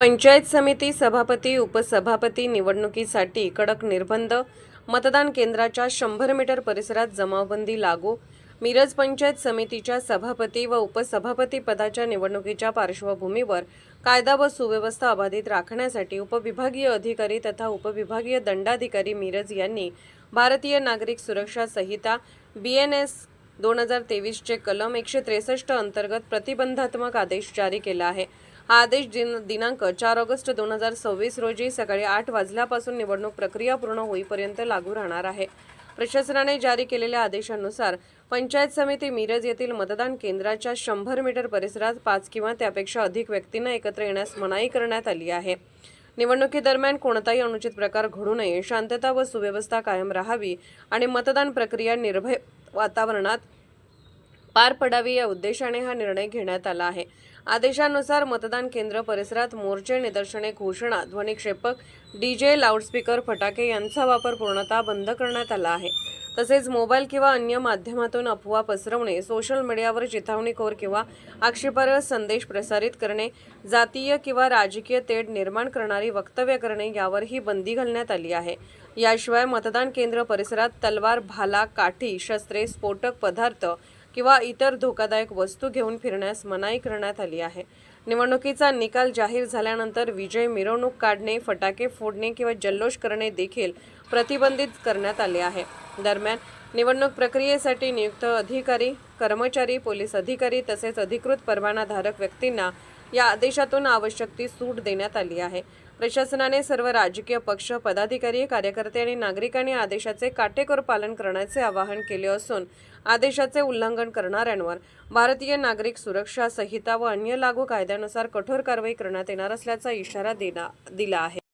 पंचायत समिती सभापती उपसभापती निवडणुकीसाठी कडक निर्बंध. मतदान केंद्राच्या 100 मीटर परिसरात जमावबंदी लागू. मिरज पंचायत समितीच्या सभापती व उपसभापती पदाच्या निवडणुकीच्या पार्श्वभूमीवर कायदा व सुव्यवस्था अबाधित राखण्यासाठी उपविभागीय अधिकारी तथा उपविभागीय दंडाधिकारी मिरज यांनी भारतीय नागरिक सुरक्षा संहिता BNS 2023 चे कलम 163 अंतर्गत प्रतिबंधात्मक आदेश जारी केला आहे. हा आदेश दिनांक 4 ऑगस्ट 2026 रोजी सकाळी 8 वाजल्यापासून निवडणूक प्रक्रिया पूर्ण होईपर्यंत लागू राहणार आहे. प्रशासनाने जारी केलेल्या आदेशानुसार पंचायत समिती मिरज येथील मतदान केंद्राच्या 100 मीटर परिसरात 5 किंवा त्यापेक्षा अधिक व्यक्तींना एकत्र येण्यास मनाई करण्यात आली आहे. निवडणुकीदरम्यान कोणताही अनुचित प्रकार घडू नये, शांतता व सुव्यवस्था कायम राहावी आणि मतदान प्रक्रिया निर्भय वातावरणात पार पडावी या उद्देशाने हा निर्णय घेण्यात आला आहे. आदेशानुसार मतदान केंद्र परिसरात मोर्चे, निदर्शने, घोषणा, ध्वनिक्षेपक, DJ, लाऊडस्पीकर, फटाके यांचा वापर पूर्णतः बंद करण्यात आला आहे. तसेच मोबाईल किंवा अन्य माध्यमातून अफवा पसरवणे, सोशल मीडियावर चिथावणीखोर किंवा आक्षेपार्ह संदेश प्रसारित करणे, जातीय किंवा राजकीय तेढ निर्माण करणारी वक्तव्य करणे यावरही बंदी घालण्यात आली आहे. याशिवाय मतदान केंद्र परिसरात तलवार, भाला, काठी, शस्त्रे, स्फोटक पदार्थ किंवा इतर धोकादायक वस्तू घेऊन फिरण्यास मनाई करण्यात आली आहे. निवडणुकीचा निकाल जाहीर झाल्यानंतर विजय मिरवणूक काढणे, फटाके फोडणे किंवा जल्लोष करणे देखील प्रतिबंधित करण्यात आले आहे. दरम्यान निवडणूक प्रक्रियेसाठी नियुक्त अधिकारी, कर्मचारी, पोलीस अधिकारी तसेच अधिकृत परवानाधारक व्यक्तींना या आदेशातून आवश्यक ती सूट देण्यात आली आहे. प्रशासनाने सर्व राजकीय पक्ष, पदाधिकारी, कार्यकर्ते आणि नागरिकांनी आदेशाचे काटेकोर पालन करण्याचे आवाहन केले असून आदेशाचे उल्लंघन करणाऱ्यांवर भारतीय नागरिक सुरक्षा संहिता व अन्य लागू कायद्यानुसार कठोर कारवाई करण्यात येणार असल्याचा इशारा दिला आहे.